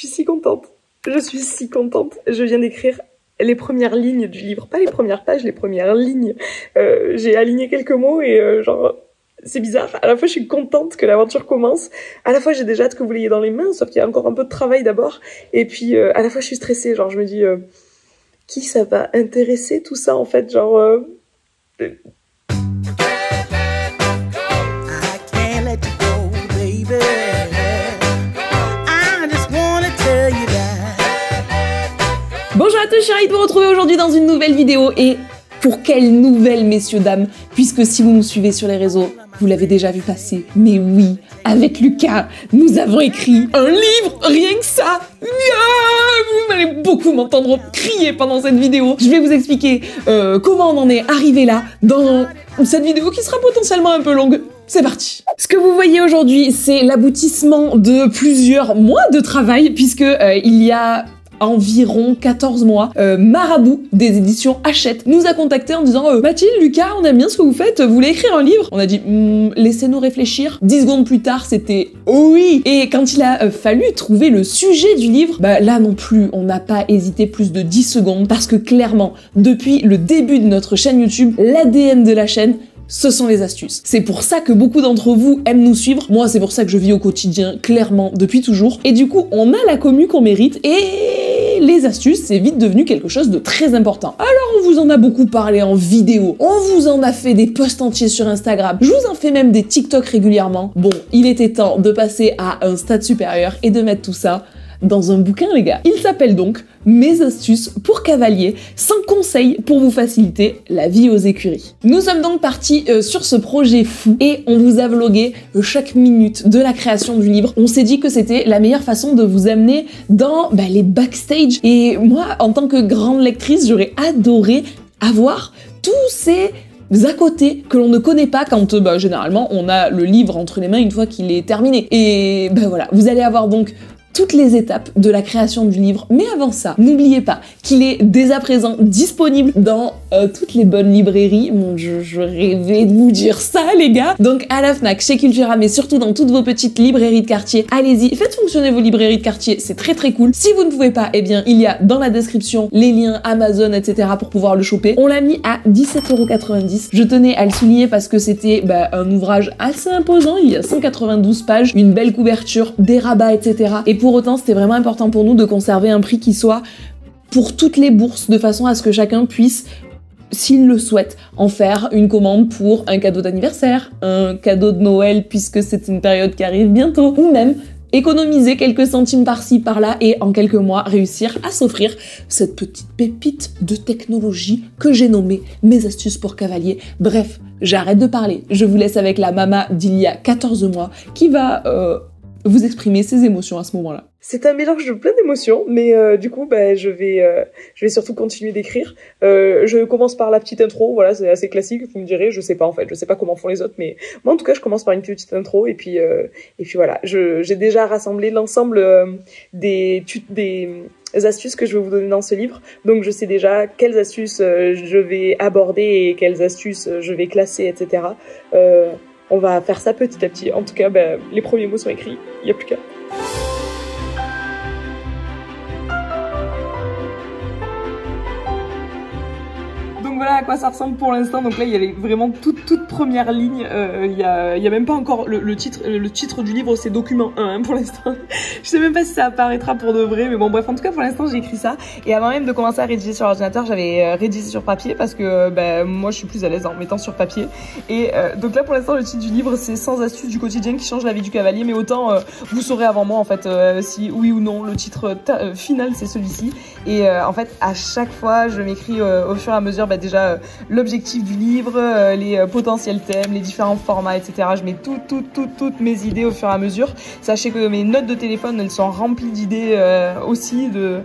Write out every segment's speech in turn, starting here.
suis si contente. Je suis si contente. Je viens d'écrire les premières lignes du livre. Pas les premières pages, les premières lignes. J'ai aligné quelques mots et genre... C'est bizarre. À la fois, je suis contente que l'aventure commence. À la fois, j'ai déjà hâte que vous l'ayez dans les mains, sauf qu'il y a encore un peu de travail d'abord. Et puis, à la fois, je suis stressée. Genre, je me dis, qui ça va intéresser tout ça, en fait? Genre... Bonjour à tous, je suis ravie de vous retrouver aujourd'hui dans une nouvelle vidéo. Et pour quelle nouvelle, messieurs, dames? Puisque si vous nous suivez sur les réseaux, vous l'avez déjà vu passer. Mais oui, avec Lucas, nous avons écrit un livre, rien que ça. Vous allez beaucoup m'entendre crier pendant cette vidéo. Je vais vous expliquer comment on en est arrivé là dans cette vidéo qui sera potentiellement un peu longue. C'est parti. Ce que vous voyez aujourd'hui, c'est l'aboutissement de plusieurs mois de travail, puisque il y a environ 14 mois, Marabout des éditions Hachette nous a contacté en disant Mathilde, Lucas, on aime bien ce que vous faites, vous voulez écrire un livre? On a dit laissez-nous réfléchir. 10 secondes plus tard, c'était oui. Et quand il a fallu trouver le sujet du livre, bah là non plus, on n'a pas hésité plus de 10 secondes parce que clairement, depuis le début de notre chaîne YouTube, l'ADN de la chaîne, ce sont les astuces. C'est pour ça que beaucoup d'entre vous aiment nous suivre. Moi, c'est pour ça que je vis au quotidien, clairement, depuis toujours. Et du coup, on a la commu qu'on mérite et les astuces, c'est vite devenu quelque chose de très important. Alors, on vous en a beaucoup parlé en vidéo. On vous en a fait des posts entiers sur Instagram. Je vous en fais même des TikTok régulièrement. Bon, il était temps de passer à un stade supérieur et de mettre tout ça dans un bouquin, les gars. Il s'appelle donc Mes astuces pour cavaliers, 5 conseils pour vous faciliter la vie aux écuries. Nous sommes donc partis sur ce projet fou et on vous a vlogué chaque minute de la création du livre. On s'est dit que c'était la meilleure façon de vous amener dans les backstage. Et moi, en tant que grande lectrice, j'aurais adoré avoir tous ces à côté que l'on ne connaît pas quand généralement on a le livre entre les mains une fois qu'il est terminé. Et voilà, vous allez avoir donc toutes les étapes de la création du livre. Mais avant ça, n'oubliez pas qu'il est dès à présent disponible dans toutes les bonnes librairies. Mon Dieu, je rêvais de vous dire ça, les gars. Donc à la Fnac, chez Cultura, mais surtout dans toutes vos petites librairies de quartier. Allez-y, faites fonctionner vos librairies de quartier, c'est très très cool. Si vous ne pouvez pas, eh bien, il y a dans la description les liens Amazon, etc. pour pouvoir le choper. On l'a mis à 17,90 €. Je tenais à le souligner parce que c'était un ouvrage assez imposant. Il y a 192 pages, une belle couverture, des rabats, etc. Et pour autant, c'était vraiment important pour nous de conserver un prix qui soit pour toutes les bourses, de façon à ce que chacun puisse, s'il le souhaite, en faire une commande pour un cadeau d'anniversaire, un cadeau de Noël, puisque c'est une période qui arrive bientôt, ou même économiser quelques centimes par-ci, par-là, et en quelques mois, réussir à s'offrir cette petite pépite de technologie que j'ai nommée Mes astuces pour cavaliers. Bref, j'arrête de parler. Je vous laisse avec la mama d'il y a 14 mois qui va vous exprimer ses émotions à ce moment-là. C'est un mélange de plein d'émotions, mais du coup, je vais surtout continuer d'écrire. Je commence par la petite intro, voilà, c'est assez classique, vous me direz, je sais pas en fait, je sais pas comment font les autres, mais moi en tout cas, je commence par une petite intro, et puis voilà, j'ai déjà rassemblé l'ensemble des astuces que je vais vous donner dans ce livre, donc je sais déjà quelles astuces je vais aborder et quelles astuces je vais classer, etc. On va faire ça petit à petit. En tout cas, les premiers mots sont écrits, il n'y a plus qu'à. Donc voilà à quoi ça ressemble pour l'instant. Donc là il y a les vraiment toutes premières lignes. Il y a même pas encore le titre du livre, c'est document 1 pour l'instant. Je sais même pas si ça apparaîtra pour de vrai, mais bon bref, en tout cas pour l'instant j'ai écrit ça. Et avant même de commencer à rédiger sur ordinateur, j'avais rédigé sur papier parce que moi je suis plus à l'aise en mettant sur papier. Et donc là pour l'instant le titre du livre c'est 100 astuces du quotidien qui changent la vie du cavalier, mais autant vous saurez avant moi en fait si oui ou non le titre final c'est celui-ci. Et en fait à chaque fois je m'écris au fur et à mesure déjà l'objectif du livre, les potentiels thèmes, les différents formats, etc. Je mets toutes mes idées au fur et à mesure. Sachez que mes notes de téléphone, elles sont remplies d'idées aussi, de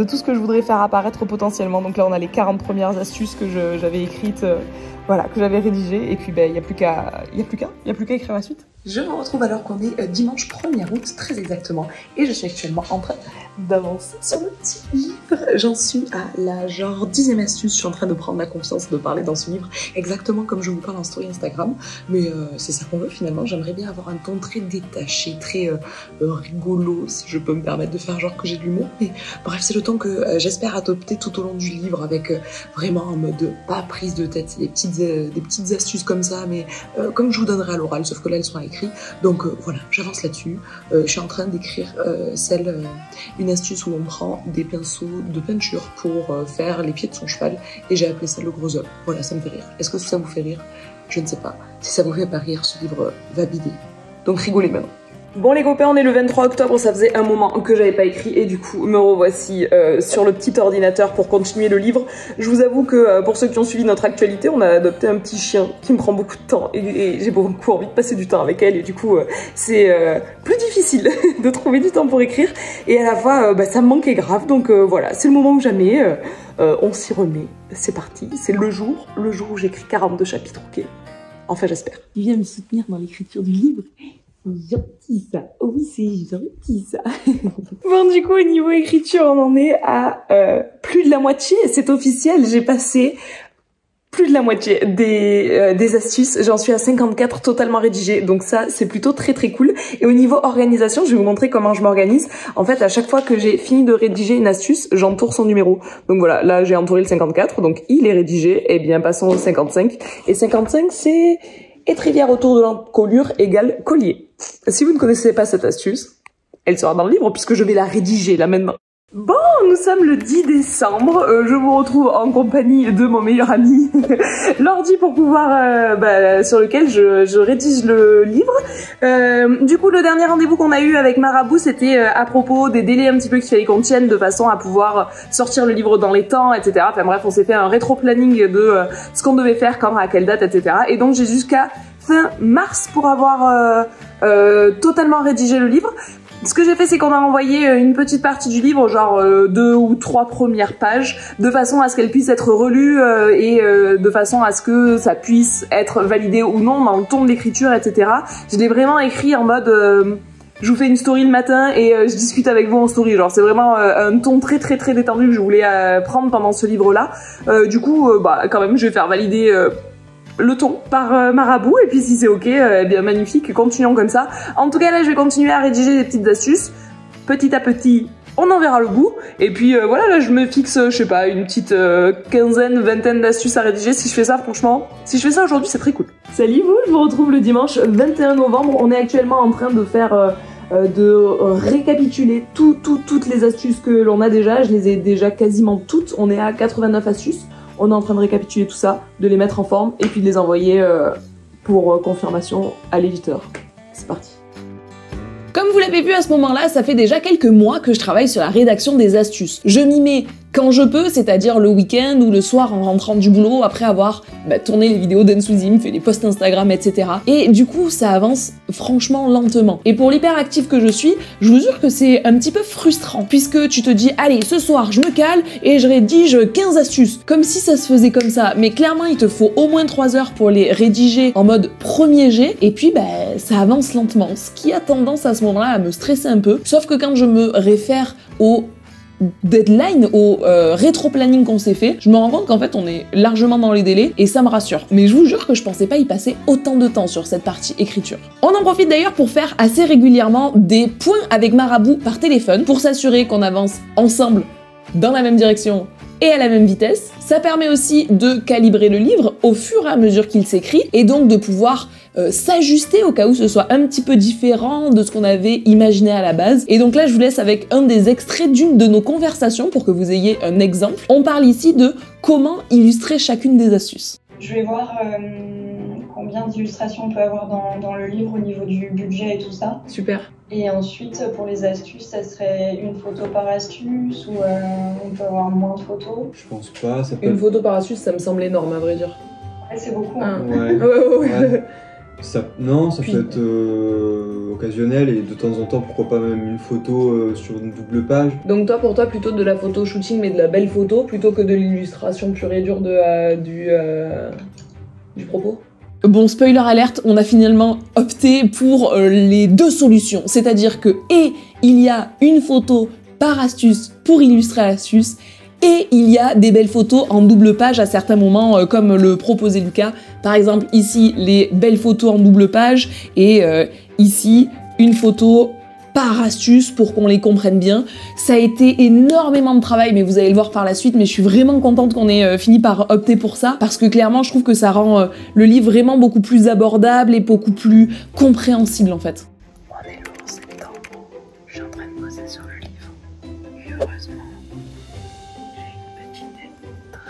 tout ce que je voudrais faire apparaître potentiellement. Donc là, on a les 40 premières astuces que j'avais écrites, que j'avais rédigées. Et puis, il n'y a plus qu'à écrire la suite. Je me retrouve alors qu'on est dimanche 1er août, très exactement. Et je suis actuellement en train d'avancer sur le petit livre. J'en suis à la genre 10e astuce, je suis en train de prendre la confiance de parler dans ce livre exactement comme je vous parle en story Instagram, mais c'est ça qu'on veut finalement. J'aimerais bien avoir un ton très détaché, très rigolo, si je peux me permettre de faire genre que j'ai de l'humour, mais bref c'est le ton que j'espère adopter tout au long du livre avec vraiment en mode pas prise de tête, c'est des petites astuces comme ça, mais comme je vous donnerai à l'oral, sauf que là elles sont à écrit, donc voilà, j'avance là-dessus. Je suis en train d'écrire une astuce où on prend des pinceaux de peinture pour faire les pieds de son cheval et j'ai appelé ça le gros œuf. Voilà, ça me fait rire. Est-ce que ça vous fait rire? Je ne sais pas. Si ça vous fait pas rire, ce livre va bider. Donc rigolez maintenant. Bon les copains, on est le 23 octobre, ça faisait un moment que j'avais pas écrit et du coup me revoici sur le petit ordinateur pour continuer le livre. Je vous avoue que pour ceux qui ont suivi notre actualité, on a adopté un petit chien qui me prend beaucoup de temps et j'ai beaucoup envie de passer du temps avec elle et du coup c'est plus difficile de trouver du temps pour écrire et à la fois ça me manquait grave, donc voilà, c'est le moment ou jamais, on s'y remet, c'est parti, c'est le jour où j'écris 42 chapitres, ok? Enfin j'espère. Il vient me soutenir dans l'écriture du livre. C'est gentil ça, oh oui c'est gentil ça. Bon du coup au niveau écriture on en est à plus de la moitié, c'est officiel, j'ai passé plus de la moitié des astuces, j'en suis à 54 totalement rédigées, donc ça c'est plutôt très cool. Et au niveau organisation, je vais vous montrer comment je m'organise. En fait à chaque fois que j'ai fini de rédiger une astuce, j'entoure son numéro. Donc voilà, là j'ai entouré le 54, donc il est rédigé, et bien passons au 55. Et 55 c'est étrivière autour de l'encolure égale collier. Si vous ne connaissez pas cette astuce, elle sera dans le livre puisque je vais la rédiger là maintenant. Bon, nous sommes le 10 décembre, je vous retrouve en compagnie de mon meilleur ami, l'ordi pour pouvoir, sur lequel je rédige le livre. Du coup, le dernier rendez-vous qu'on a eu avec Marabout, c'était à propos des délais un petit peu qu'il fallait qu'on tienne de façon à pouvoir sortir le livre dans les temps, etc. Enfin bref, on s'est fait un rétro-planning de ce qu'on devait faire, quand, à quelle date, etc. Et donc j'ai jusqu'à fin mars pour avoir totalement rédigé le livre. Ce que j'ai fait, c'est qu'on a envoyé une petite partie du livre, genre 2 ou 3 premières pages, de façon à ce qu'elle puisse être relue et de façon à ce que ça puisse être validé ou non dans le ton de l'écriture, etc. Je l'ai vraiment écrit en mode je vous fais une story le matin et je discute avec vous en story. Genre c'est vraiment un ton très détendu que je voulais prendre pendant ce livre-là. Du coup, quand même, je vais faire valider le ton par Marabout et puis si c'est ok, eh bien magnifique, continuons comme ça. En tout cas là je vais continuer à rédiger des petites astuces, petit à petit on en verra le bout, et puis voilà, là je me fixe, je sais pas, une petite quinzaine, vingtaine d'astuces à rédiger. Si je fais ça, franchement, si je fais ça aujourd'hui, c'est très cool. Salut vous, je vous retrouve le dimanche 21 novembre, on est actuellement en train de faire de récapituler toutes les astuces que l'on a déjà. Je les ai déjà quasiment toutes, on est à 89 astuces. On est en train de récapituler tout ça, de les mettre en forme et puis de les envoyer pour confirmation à l'éditeur. C'est parti. Comme vous l'avez vu à ce moment-là, ça fait déjà quelques mois que je travaille sur la rédaction des astuces. Je m'y mets quand je peux, c'est-à-dire le week-end ou le soir en rentrant du boulot après avoir tourné les vidéos d'Ensouzim, fait les posts Instagram, etc. Et du coup, ça avance franchement lentement. Et pour l'hyperactif que je suis, je vous jure que c'est un petit peu frustrant, puisque tu te dis, allez, ce soir, je me cale et je rédige 15 astuces, comme si ça se faisait comme ça. Mais clairement, il te faut au moins 3 heures pour les rédiger en mode premier jet, et puis ça avance lentement, ce qui a tendance à ce moment-là à me stresser un peu. Sauf que quand je me réfère au deadline, au rétro-planning qu'on s'est fait, je me rends compte qu'en fait on est largement dans les délais et ça me rassure. Mais je vous jure que je pensais pas y passer autant de temps sur cette partie écriture. On en profite d'ailleurs pour faire assez régulièrement des points avec Marabout par téléphone pour s'assurer qu'on avance ensemble dans la même direction et à la même vitesse. Ça permet aussi de calibrer le livre au fur et à mesure qu'il s'écrit et donc de pouvoir s'ajuster au cas où ce soit un petit peu différent de ce qu'on avait imaginé à la base. Et donc là, je vous laisse avec un des extraits d'une de nos conversations pour que vous ayez un exemple. On parle ici de comment illustrer chacune des astuces. Je vais voir combien d'illustrations on peut avoir dans le livre au niveau du budget et tout ça. Super. Et ensuite, pour les astuces, ça serait une photo par astuce ou on peut avoir moins de photos? Je pense pas, ça peut... Une photo par astuce, ça me semble énorme à vrai dire. Ouais, c'est beaucoup. Hein. Ouais. Ça peut être occasionnel et de temps en temps, pourquoi pas même une photo sur une double page. Donc toi, pour toi, plutôt de la photo shooting mais de la belle photo plutôt que de l'illustration pure et dure du propos? Bon, spoiler alerte, on a finalement opté pour les deux solutions. C'est-à-dire que, et il y a une photo par astuce pour illustrer l'astuce. Et il y a des belles photos en double page à certains moments, comme le proposait Lucas. Par exemple, ici, les belles photos en double page, et ici, une photo par astuce pour qu'on les comprenne bien. Ça a été énormément de travail, mais vous allez le voir par la suite, mais je suis vraiment contente qu'on ait fini par opter pour ça, parce que clairement, je trouve que ça rend le livre vraiment beaucoup plus abordable et beaucoup plus compréhensible, en fait. On est le 11 septembre, je suis en train de bosser sur le livre, et heureusement, j'ai une petite lettre.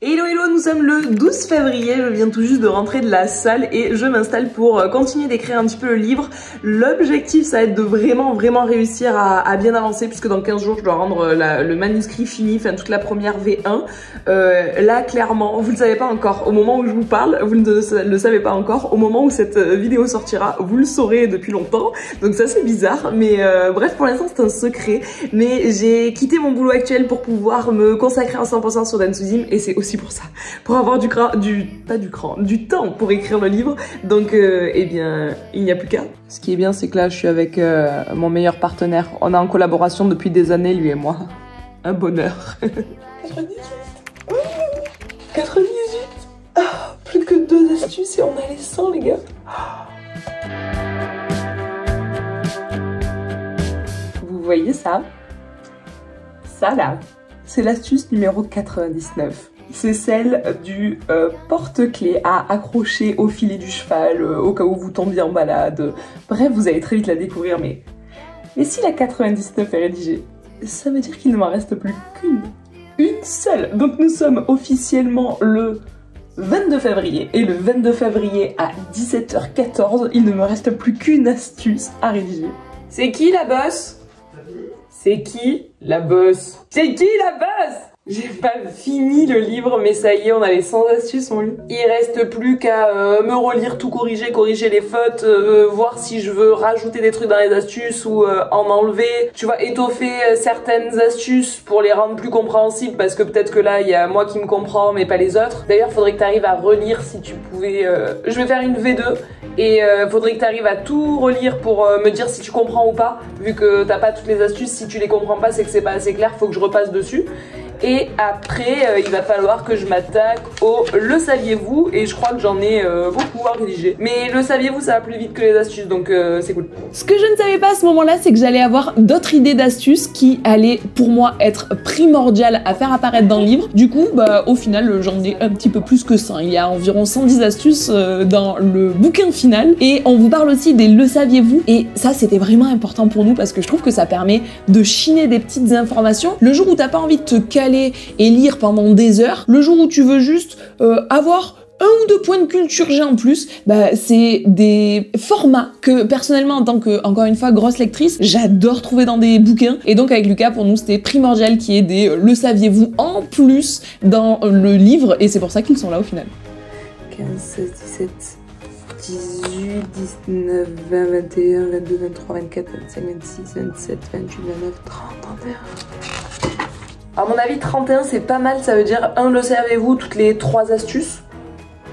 Hello hello, nous sommes le 12 février, je viens tout juste de rentrer de la salle et je m'installe pour continuer d'écrire un petit peu le livre. L'objectif ça va être de vraiment réussir à bien avancer, puisque dans 15 jours je dois rendre le manuscrit fini, enfin toute la première V1. Là clairement, vous ne le savez pas encore, au moment où je vous parle, vous ne le savez pas encore, au moment où cette vidéo sortira, vous le saurez depuis longtemps, donc ça c'est bizarre, mais bref pour l'instant c'est un secret, mais j'ai quitté mon boulot actuel pour pouvoir me consacrer à 100% sur Dansusim, et c'est aussi pour ça, pour avoir du temps pour écrire le livre. Donc eh bien il n'y a plus qu'à. Ce qui est bien, c'est que là je suis avec mon meilleur partenaire, on est en collaboration depuis des années, lui et moi. Un bonheur. 98 oh 98 oh, plus que 2 astuces et on a les 100 les gars. Vous voyez ça? Ça là, c'est l'astuce numéro 99. C'est celle du porte-clés à accrocher au filet du cheval au cas où vous tombiez en balade. Bref, vous allez très vite la découvrir, mais si la 99 est rédigée, ça veut dire qu'il ne m'en reste plus une seule. Donc nous sommes officiellement le 22 février, et le 22 février à 17h14, il ne me reste plus qu'une astuce à rédiger. C'est qui la bosse? C'est qui la bosse? C'est qui la bosse? J'ai pas fini le livre, mais ça y est, on a les 100 astuces en ligne. Il reste plus qu'à me relire, tout corriger les fautes, voir si je veux rajouter des trucs dans les astuces ou en enlever. Tu vois, étoffer certaines astuces pour les rendre plus compréhensibles, parce que peut-être que là, il y a moi qui me comprends, mais pas les autres. D'ailleurs, faudrait que tu arrives à relire si tu pouvais... Je vais faire une V2, et faudrait que tu arrives à tout relire pour me dire si tu comprends ou pas, vu que t'as pas toutes les astuces. Si tu les comprends pas, c'est que c'est pas assez clair, faut que je repasse dessus. Et après, il va falloir que je m'attaque au le saviez-vous, et je crois que j'en ai beaucoup à rédiger. Mais le saviez-vous, ça va plus vite que les astuces, donc c'est cool. Ce que je ne savais pas à ce moment-là, c'est que j'allais avoir d'autres idées d'astuces qui allaient pour moi être primordiales à faire apparaître dans le livre. Du coup, bah au final, j'en ai un petit peu plus que 100. Il y a environ 110 astuces dans le bouquin final. Et on vous parle aussi des le saviez-vous, et ça c'était vraiment important pour nous parce que je trouve que ça permet de chiner des petites informations. Le jour où t'as pas envie de te caler et lire pendant des heures, le jour où tu veux juste avoir 1 ou 2 points de culture G en plus, bah c'est des formats que personnellement, en tant que, encore une fois, grosse lectrice, j'adore trouver dans des bouquins. Et donc avec Lucas, pour nous, c'était primordial qu'il y ait des le saviez-vous en plus dans le livre, et c'est pour ça qu'ils sont là au final. 15, 16, 17... 18, 19, 20, 21, 22, 23, 24, 25, 26, 27, 28, 29, 30, 31... À mon avis, 31 c'est pas mal, ça veut dire le savez-vous toutes les 3 astuces.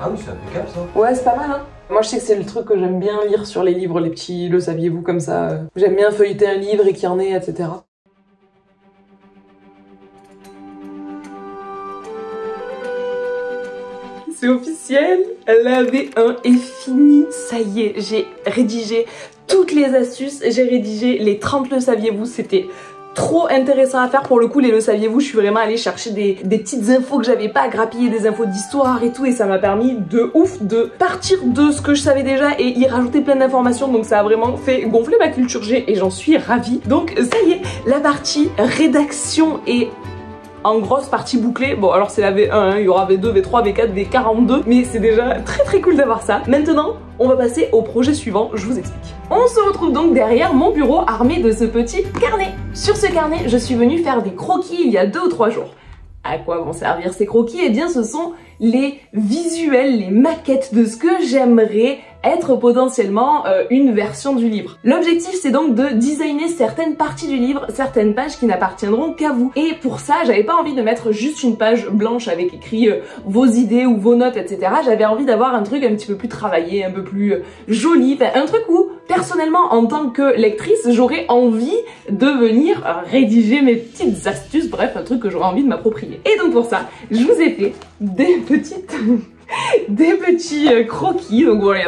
Ah oui, c'est impeccable ça. Ouais, c'est pas mal hein. Moi je sais que c'est le truc que j'aime bien lire sur les livres, les petits le saviez-vous comme ça. J'aime bien feuilleter un livre et qu'il y en ait, etc. C'est officiel, la V1 est finie, ça y est, j'ai rédigé toutes les astuces, j'ai rédigé les 30 le saviez-vous, c'était trop intéressant à faire. Pour le coup, les le saviez-vous, je suis vraiment allée chercher des petites infos que j'avais pas, grappiller des infos d'histoire et tout, et ça m'a permis de ouf de partir de ce que je savais déjà et y rajouter plein d'informations, donc ça a vraiment fait gonfler ma culture G et j'en suis ravie. Donc ça y est, la partie rédaction est en grosse partie bouclée. Bon alors c'est la V1, hein, il y aura V2, V3, V4, V42, mais c'est déjà très cool d'avoir ça. Maintenant, on va passer au projet suivant, je vous explique. On se retrouve donc derrière mon bureau armé de ce petit carnet. Sur ce carnet, je suis venue faire des croquis il y a 2 ou 3 jours. À quoi vont servir ces croquis? Eh bien ce sont les visuels, les maquettes de ce que j'aimerais être potentiellement une version du livre. L'objectif c'est donc de designer certaines parties du livre, certaines pages qui n'appartiendront qu'à vous. Et pour ça, j'avais pas envie de mettre juste une page blanche avec écrit vos idées ou vos notes, etc. J'avais envie d'avoir un truc un petit peu plus travaillé, un peu plus joli, enfin, un truc où personnellement en tant que lectrice, j'aurais envie de venir rédiger mes petites astuces, bref, un truc que j'aurais envie de m'approprier. Et donc pour ça, je vous ai fait des petits croquis. Donc voilà,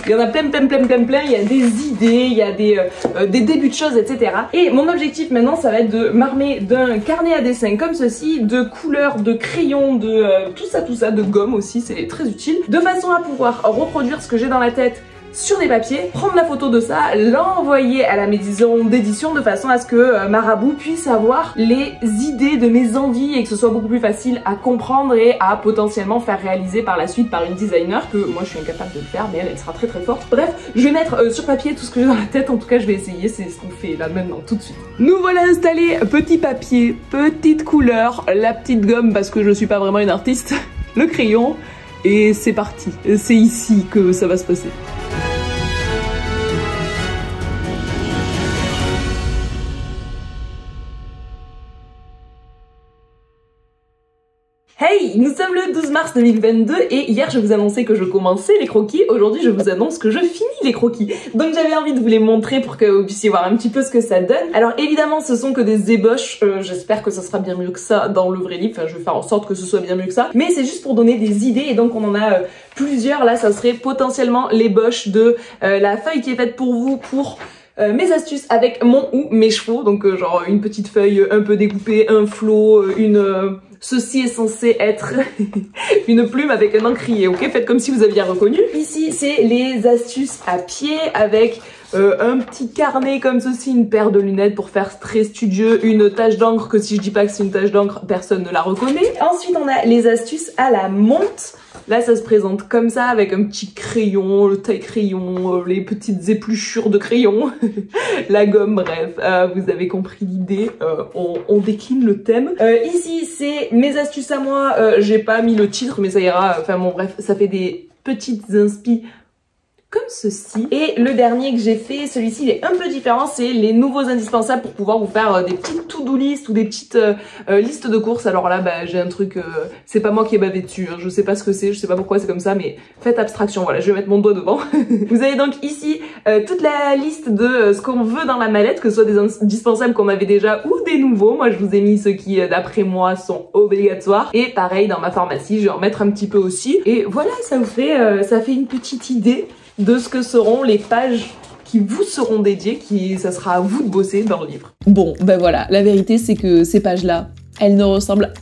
il y en a plein, il y a des idées, il y a des débuts de choses, etc. Et mon objectif maintenant, ça va être de m'armer d'un carnet à dessin comme ceci, de couleurs, de crayons, de tout ça, de gomme aussi, c'est très utile, de façon à pouvoir reproduire ce que j'ai dans la tête sur des papiers, prendre la photo de ça, l'envoyer à la maison d'édition de façon à ce que Marabout puisse avoir les idées de mes envies et que ce soit beaucoup plus facile à comprendre et à potentiellement faire réaliser par la suite par une designer, que moi je suis incapable de le faire mais elle sera très très forte. Bref, je vais mettre sur papier tout ce que j'ai dans la tête, en tout cas je vais essayer, c'est ce qu'on fait là maintenant tout de suite. Nous voilà installés, petit papier, petite couleur, la petite gomme parce que je suis pas vraiment une artiste, le crayon et c'est parti, c'est ici que ça va se passer. Hey, nous sommes le 12 mars 2022 et hier je vous annonçais que je commençais les croquis, aujourd'hui je vous annonce que je finis les croquis. Donc j'avais envie de vous les montrer pour que vous puissiez voir un petit peu ce que ça donne. Alors évidemment ce sont que des ébauches, j'espère que ça sera bien mieux que ça dans le vrai livre, enfin je vais faire en sorte que ce soit bien mieux que ça, mais c'est juste pour donner des idées et donc on en a plusieurs. Là ça serait potentiellement l'ébauche de la feuille qui est faite pour vous pour mes astuces avec mon ou mes chevaux, donc genre une petite feuille un peu découpée, un flot, ceci est censé être une plume avec un encrier, ok? Faites comme si vous aviez reconnu. Ici, c'est les astuces à pied avec un petit carnet comme ceci, une paire de lunettes pour faire très studieux, une tache d'encre que si je dis pas que c'est une tache d'encre, personne ne la reconnaît. Ensuite, on a les astuces à la menthe. Là, ça se présente comme ça, avec un petit crayon, le taille-crayon, les petites épluchures de crayon, la gomme, bref, vous avez compris l'idée, on décline le thème. Ici, c'est mes astuces à moi, j'ai pas mis le titre, mais ça ira, enfin bon, bref, ça fait des petites inspi comme ceci. Et le dernier que j'ai fait, celui-ci il est un peu différent, c'est les nouveaux indispensables pour pouvoir vous faire des petites to-do list ou des petites listes de courses. Alors là bah, j'ai un truc, c'est pas moi qui ai bavé dessus, hein. Je sais pas ce que c'est, je sais pas pourquoi c'est comme ça, mais faites abstraction, voilà, je vais mettre mon doigt devant. Vous avez donc ici toute la liste de ce qu'on veut dans la mallette, que ce soit des indispensables qu'on avait déjà ou des nouveaux. Moi je vous ai mis ceux qui d'après moi sont obligatoires, et pareil dans ma pharmacie je vais en mettre un petit peu aussi, et voilà, ça vous fait ça fait une petite idée de ce que seront les pages qui vous seront dédiées, ça sera à vous de bosser dans le livre. Bon, ben voilà, la vérité c'est que ces pages-là, elles ne ressemblent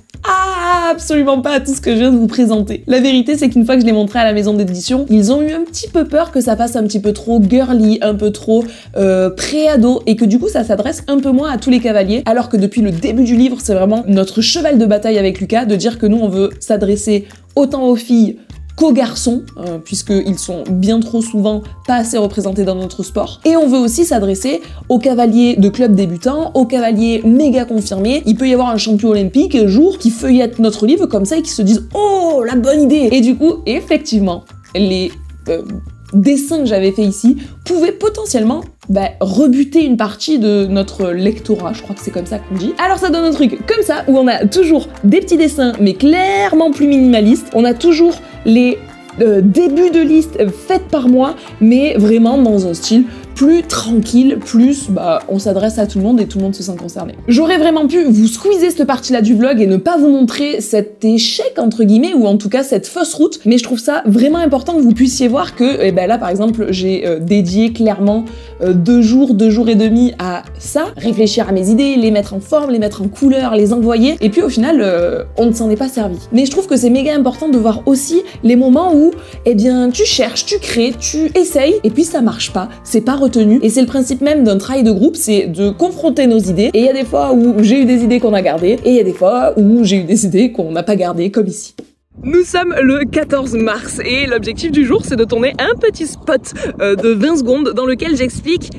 absolument pas à tout ce que je viens de vous présenter. La vérité c'est qu'une fois que je l'ai montré à la maison d'édition, ils ont eu un petit peu peur que ça fasse un petit peu trop girly, un peu trop pré-ado, et que du coup ça s'adresse un peu moins à tous les cavaliers, alors que depuis le début du livre, c'est vraiment notre cheval de bataille avec Lucas, de dire que nous on veut s'adresser autant aux filles qu'aux garçons, puisqu'ils sont bien trop souvent pas assez représentés dans notre sport. Et on veut aussi s'adresser aux cavaliers de club débutants, aux cavaliers méga confirmés. Il peut y avoir un champion olympique un jour qui feuillette notre livre comme ça et qui se disent « Oh, la bonne idée !» Et du coup, effectivement, les dessins que j'avais fait ici pouvaient potentiellement rebuter une partie de notre lectorat, je crois que c'est comme ça qu'on dit. Alors ça donne un truc comme ça, où on a toujours des petits dessins, mais clairement plus minimalistes. On a toujours les débuts de liste faites par moi, mais vraiment dans un style plus tranquille, plus on s'adresse à tout le monde et tout le monde se sent concerné. J'aurais vraiment pu vous squeezer cette partie-là du vlog et ne pas vous montrer cet échec entre guillemets, ou en tout cas cette fausse route, mais je trouve ça vraiment important que vous puissiez voir que là par exemple j'ai dédié clairement 2 jours et demi à ça, réfléchir à mes idées, les mettre en forme, les mettre en couleur, les envoyer, et puis au final on ne s'en est pas servi. Mais je trouve que c'est méga important de voir aussi les moments où tu cherches, tu crées, tu essayes, et puis ça marche pas, c'est pas retenu, et c'est le principe même d'un travail de groupe, c'est de confronter nos idées, et il y a des fois où j'ai eu des idées qu'on a gardées, et il y a des fois où j'ai eu des idées qu'on n'a pas gardées, comme ici. Nous sommes le 14 mars, et l'objectif du jour c'est de tourner un petit spot de 20 secondes dans lequel j'explique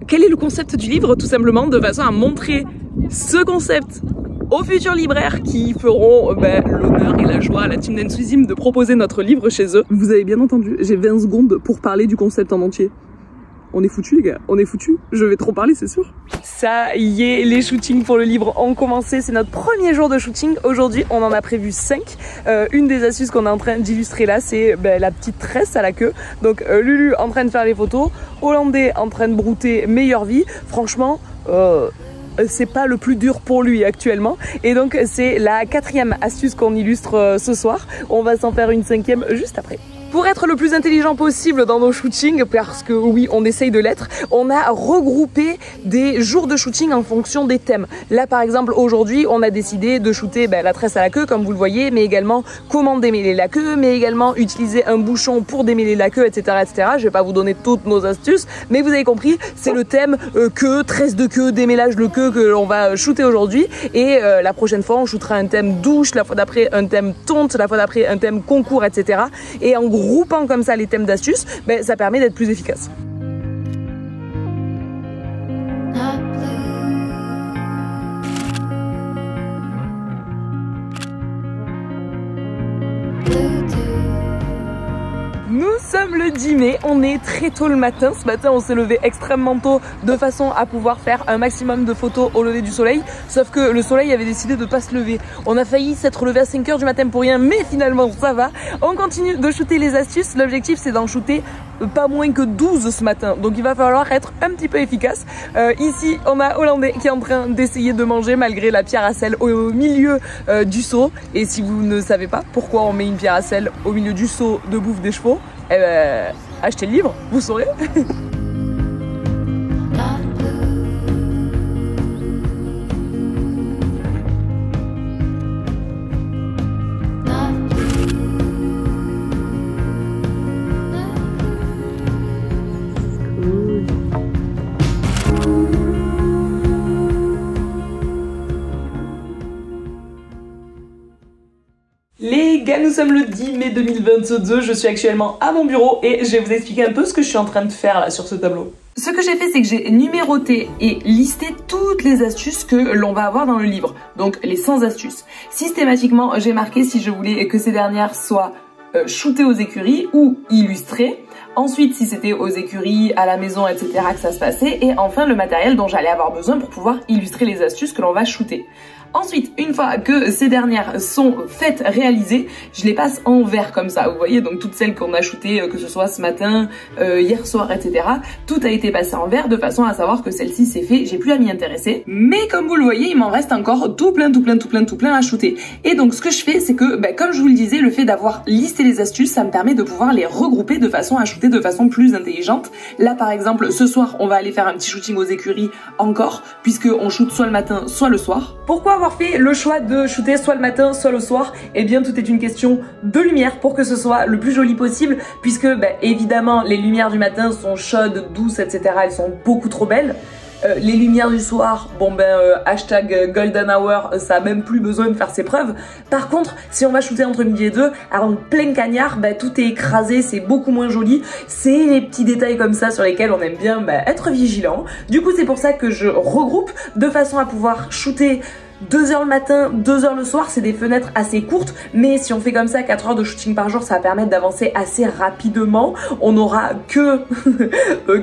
quel est le concept du livre, tout simplement, de façon à montrer ce concept aux futurs libraires qui feront l'honneur et la joie à la team d'Ensuzim de proposer notre livre chez eux. Vous avez bien entendu, j'ai 20 secondes pour parler du concept en entier. On est foutus les gars, on est foutus. Je vais trop parler, c'est sûr. Ça y est, les shootings pour le livre ont commencé. C'est notre premier jour de shooting. Aujourd'hui, on en a prévu 5. Une des astuces qu'on est en train d'illustrer là, c'est la petite tresse à la queue. Donc Lulu en train de faire les photos, Hollandais en train de brouter meilleure vie. Franchement, c'est pas le plus dur pour lui actuellement. Et donc c'est la 4e astuce qu'on illustre ce soir. On va s'en faire une 5e juste après. Pour être le plus intelligent possible dans nos shootings, parce que oui, on essaye de l'être, on a regroupé des jours de shooting en fonction des thèmes. Là, par exemple, aujourd'hui, on a décidé de shooter la tresse à la queue, comme vous le voyez, mais également comment démêler la queue, mais également utiliser un bouchon pour démêler la queue, etc., etc. Je vais pas vous donner toutes nos astuces, mais vous avez compris, c'est le thème queue, tresse de queue, démêlage de queue que l'on va shooter aujourd'hui. Et la prochaine fois, on shootera un thème douche, la fois d'après un thème tonte, la fois d'après un thème concours, etc. Et en groupant comme ça les thèmes d'astuces, ça permet d'être plus efficace. Nous sommes le 10 mai, on est très tôt le matin. Ce matin, on s'est levé extrêmement tôt de façon à pouvoir faire un maximum de photos au lever du soleil. Sauf que le soleil avait décidé de ne pas se lever. On a failli s'être levé à 5 h du matin pour rien, mais finalement ça va. On continue de shooter les astuces. L'objectif, c'est d'en shooter pas moins que 12 ce matin. Donc il va falloir être un petit peu efficace. Ici, on a Hollandais qui est en train d'essayer de manger malgré la pierre à sel au milieu du seau. Et si vous ne savez pas pourquoi on met une pierre à sel au milieu du seau de bouffe des chevaux, achetez le livre, vous saurez. Les gars, nous sommes le 10 mai 2022, je suis actuellement à mon bureau et je vais vous expliquer un peu ce que je suis en train de faire là sur ce tableau. Ce que j'ai fait, c'est que j'ai numéroté et listé toutes les astuces que l'on va avoir dans le livre, donc les 100 astuces. Systématiquement, j'ai marqué si je voulais que ces dernières soient shootées aux écuries ou illustrées. Ensuite, si c'était aux écuries, à la maison, etc. que ça se passait. Et enfin, le matériel dont j'allais avoir besoin pour pouvoir illustrer les astuces que l'on va shooter. Ensuite, une fois que ces dernières sont faites, réalisées, je les passe en vert comme ça. Vous voyez, donc toutes celles qu'on a shootées, que ce soit ce matin, hier soir, etc. Tout a été passé en vert de façon à savoir que celle-ci c'est fait, j'ai plus à m'y intéresser. Mais comme vous le voyez, il m'en reste encore tout plein à shooter. Et donc ce que je fais, c'est que, comme je vous le disais, le fait d'avoir listé les astuces, ça me permet de pouvoir les regrouper de façon à shooter de façon plus intelligente. Là, par exemple, ce soir, on va aller faire un petit shooting aux écuries encore, puisque on shoot soit le matin, soit le soir. Pourquoi avoir fait le choix de shooter soit le matin, soit le soir? Eh bien, tout est une question de lumière pour que ce soit le plus joli possible, puisque évidemment, les lumières du matin sont chaudes, douces, etc. Elles sont beaucoup trop belles. Les lumières du soir, hashtag golden hour, ça a même plus besoin de faire ses preuves. Par contre, si on va shooter entre midi et 2, alors en plein cagnard, tout est écrasé, c'est beaucoup moins joli. C'est les petits détails comme ça sur lesquels on aime bien être vigilant. Du coup, c'est pour ça que je regroupe de façon à pouvoir shooter 2 h le matin, 2 h le soir, c'est des fenêtres assez courtes, mais si on fait comme ça 4 heures de shooting par jour, ça va permettre d'avancer assez rapidement. On n'aura que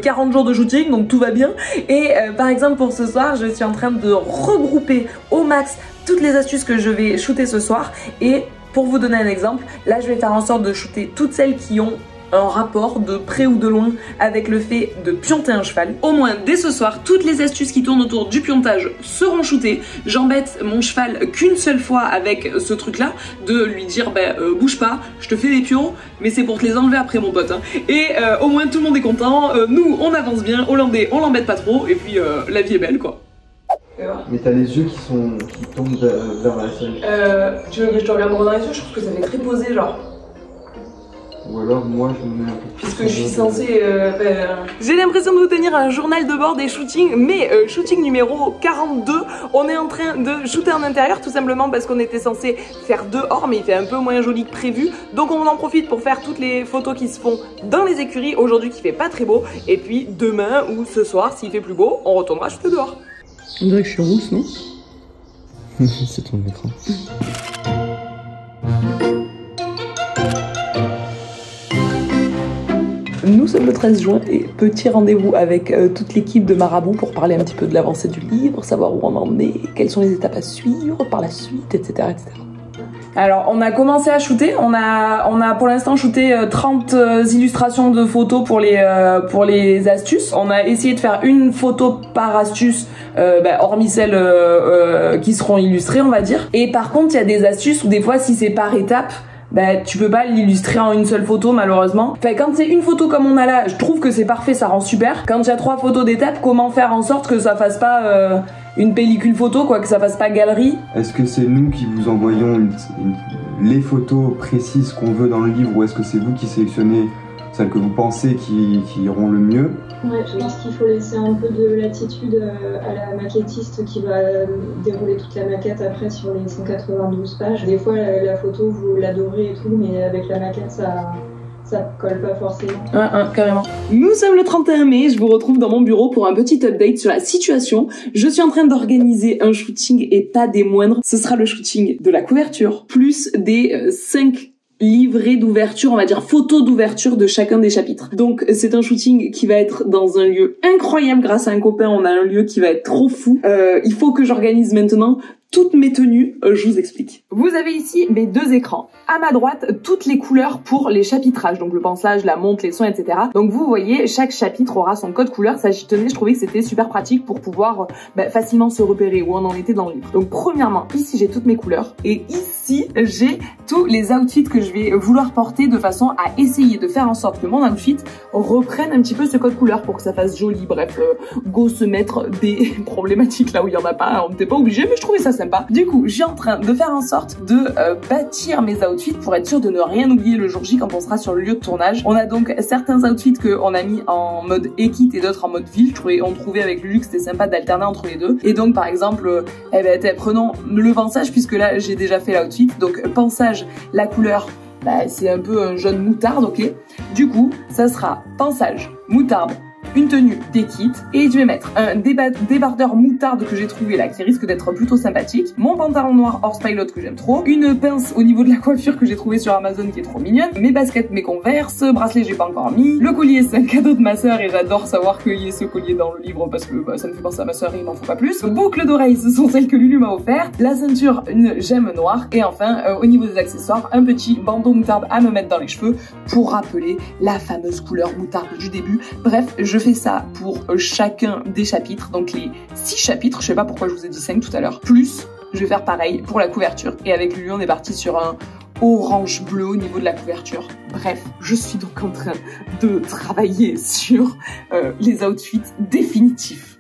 40 jours de shooting, donc tout va bien. Et par exemple pour ce soir, je suis en train de regrouper au max toutes les astuces que je vais shooter ce soir. Et pour vous donner un exemple, là je vais faire en sorte de shooter toutes celles qui ont un rapport de près ou de loin avec le fait de pionter un cheval. Au moins dès ce soir, toutes les astuces qui tournent autour du piontage seront shootées. J'embête mon cheval qu'une seule fois avec ce truc là, de lui dire bouge pas, je te fais des pions, mais c'est pour te les enlever après mon pote. Et au moins tout le monde est content, nous on avance bien, Hollandais on l'embête pas trop, et puis la vie est belle quoi. Mais t'as les yeux qui tombent vers la scène. Tu veux que je te regarde droit dans les yeux? Je trouve que ça fait très posé genre. Ou alors moi je me mets un peu plus. Puisque je suis censée J'ai l'impression de vous tenir un journal de bord des shootings, mais shooting numéro 42, on est en train de shooter en intérieur tout simplement parce qu'on était censé faire dehors, mais il fait un peu moins joli que prévu. Donc on en profite pour faire toutes les photos qui se font dans les écuries aujourd'hui qui fait pas très beau. Et puis demain ou ce soir, s'il fait plus beau, on retournera shooter dehors. On dirait que je suis rousse, non? C'est ton écran. Nous sommes le 13 juin et petit rendez-vous avec toute l'équipe de Marabout pour parler un petit peu de l'avancée du livre, savoir où on en est, quelles sont les étapes à suivre par la suite, etc. etc. Alors, on a commencé à shooter, on a pour l'instant shooté 30 illustrations de photos pour les astuces. On a essayé de faire une photo par astuce, hormis celles qui seront illustrées, on va dire. Et par contre, il y a des astuces où des fois, si c'est par étape, tu peux pas l'illustrer en une seule photo malheureusement. Enfin, quand c'est une photo comme on a là, je trouve que c'est parfait, ça rend super. Quand il y a 3 photos d'étape, comment faire en sorte que ça fasse pas une pellicule photo, quoi, que ça fasse pas galerie? Est-ce que c'est nous qui vous envoyons les photos précises qu'on veut dans le livre, ou est-ce que c'est vous qui sélectionnez celles que vous pensez qui iront le mieux? Ouais, je pense qu'il faut laisser un peu de latitude à la maquettiste qui va dérouler toute la maquette après sur les 192 pages. Des fois, la photo, vous l'adorez et tout, mais avec la maquette, ça colle pas forcément. Carrément. Nous sommes le 31 mai, je vous retrouve dans mon bureau pour un petit update sur la situation. Je suis en train d'organiser un shooting et pas des moindres. Ce sera le shooting de la couverture, plus des 5 livrets d'ouverture, on va dire photos d'ouverture de chacun des chapitres. Donc c'est un shooting qui va être dans un lieu incroyable grâce à un copain, on a un lieu qui va être trop fou. Il faut que j'organise maintenant toutes mes tenues, je vous explique. Vous avez ici mes 2 écrans. À ma droite, toutes les couleurs pour les chapitrages, donc le pensage, la monte, les soins, etc. Donc vous voyez, chaque chapitre aura son code couleur. Ça, j'y tenais, je trouvais que c'était super pratique pour pouvoir facilement se repérer où on en était dans le livre. Donc premièrement, ici j'ai toutes mes couleurs et ici j'ai tous les outfits que je vais vouloir porter de façon à essayer de faire en sorte que mon outfit reprenne un petit peu ce code couleur pour que ça fasse joli. Bref, go se mettre des problématiques là où il y en a pas. On n'était pas obligé, mais je trouvais ça sympa. Du coup, j'ai en train de faire en sorte de bâtir mes outfits pour être sûr de ne rien oublier le jour J quand on sera sur le lieu de tournage. On a donc certains outfits qu'on a mis en mode équite et d'autres en mode ville. On trouvait avec Lulu que c'était sympa d'alterner entre les deux. Et donc par exemple, prenons le pensage puisque là j'ai déjà fait l'outfit. Donc pensage, la couleur, c'est un peu un jaune moutarde, ok. Du coup, ça sera pensage, moutarde, une tenue d'équite et je vais mettre un débardeur moutarde que j'ai trouvé là qui risque d'être plutôt sympathique, mon pantalon noir Horse Pilot que j'aime trop, une pince au niveau de la coiffure que j'ai trouvé sur Amazon qui est trop mignonne, mes baskets, mes Converse, bracelet j'ai pas encore mis, le collier c'est un cadeau de ma sœur et j'adore savoir qu'il y ait ce collier dans le livre parce que ça me fait penser à ma sœur et il m'en faut pas plus, boucles d'oreilles ce sont celles que Lulu m'a offert, la ceinture une gemme noire et enfin au niveau des accessoires un petit bandeau moutarde à me mettre dans les cheveux pour rappeler la fameuse couleur moutarde du début. Bref, je fais ça pour chacun des chapitres, donc les 6 chapitres, je sais pas pourquoi je vous ai dit 5 tout à l'heure, plus je vais faire pareil pour la couverture et avec Lulu on est parti sur un orange bleu au niveau de la couverture. Bref, je suis donc en train de travailler sur les outfits définitifs.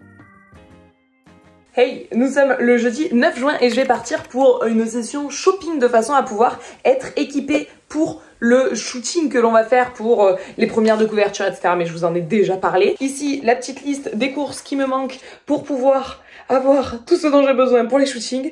Hey, nous sommes le jeudi 9 juin et je vais partir pour une session shopping de façon à pouvoir être équipée pour le shooting que l'on va faire pour les premières de couverture, etc. Mais je vous en ai déjà parlé. Ici, la petite liste des courses qui me manquent pour pouvoir avoir tout ce dont j'ai besoin pour les shootings.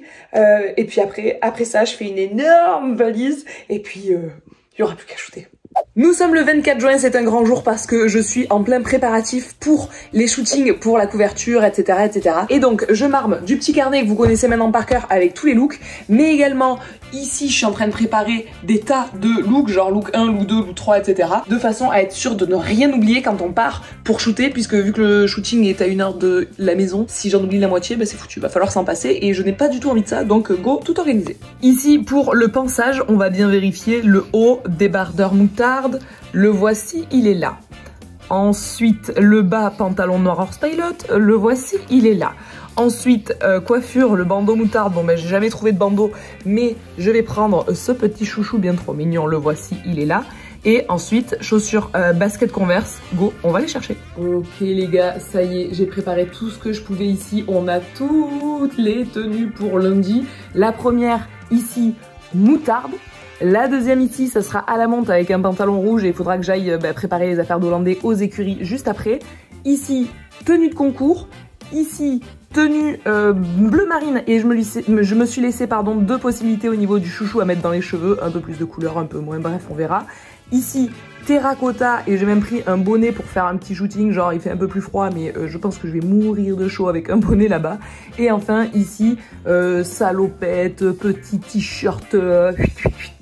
Et puis après ça, je fais une énorme valise et puis il y aura plus qu'à shooter. Nous sommes le 24 juin, c'est un grand jour parce que je suis en plein préparatif pour les shootings, pour la couverture, etc. etc. Et donc, je m'arme du petit carnet que vous connaissez maintenant par cœur avec tous les looks, mais également, ici, je suis en train de préparer des tas de looks, genre look 1, look 2, look 3, etc. de façon à être sûr de ne rien oublier quand on part pour shooter, puisque vu que le shooting est à 1 heure de la maison, si j'en oublie la moitié, c'est foutu, va falloir s'en passer, et je n'ai pas du tout envie de ça, donc go, tout organiser. Ici, pour le pensage, on va bien vérifier le haut, débardeur moutarde. Le voici, il est là. Ensuite, le bas, pantalon noir Horse Pilot, le voici, il est là. Ensuite, coiffure, le bandeau moutarde, j'ai jamais trouvé de bandeau, mais je vais prendre ce petit chouchou bien trop mignon, le voici, il est là. Et ensuite, chaussures, basket Converse, go, on va les chercher. Ok les gars, ça y est, j'ai préparé tout ce que je pouvais ici. On a toutes les tenues pour lundi. La première, ici, moutarde. La deuxième ici, ça sera à la menthe avec un pantalon rouge et il faudra que j'aille préparer les affaires d'Hollandais aux écuries juste après. Ici, tenue de concours. Ici, tenue bleu marine et je me suis laissé 2 possibilités au niveau du chouchou à mettre dans les cheveux. Un peu plus de couleur, un peu moins, bref, on verra. Ici, terracotta et j'ai même pris un bonnet pour faire un petit shooting, genre il fait un peu plus froid mais je pense que je vais mourir de chaud avec un bonnet là-bas. Et enfin ici, salopette, petit t-shirt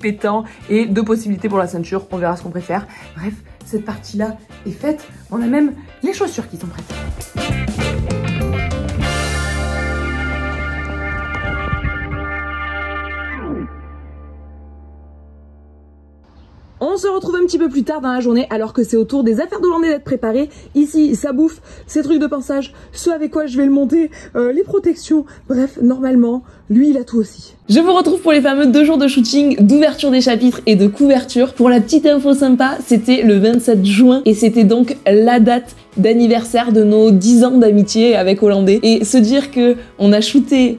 pétant et 2 possibilités pour la ceinture, on verra ce qu'on préfère. Bref, cette partie-là est faite, on a même les chaussures qui sont prêtes. On se retrouve un petit peu plus tard dans la journée alors que c'est au tour des affaires d'Hollandais d'être préparées. Ici, ça bouffe, ces trucs de pinçage, ce avec quoi je vais le monter, les protections. Bref, normalement, lui, il a tout aussi. Je vous retrouve pour les fameux 2 jours de shooting, d'ouverture des chapitres et de couverture. Pour la petite info sympa, c'était le 27 juin et c'était donc la date d'anniversaire de nos 10 ans d'amitié avec Hollandais. Et se dire que on a shooté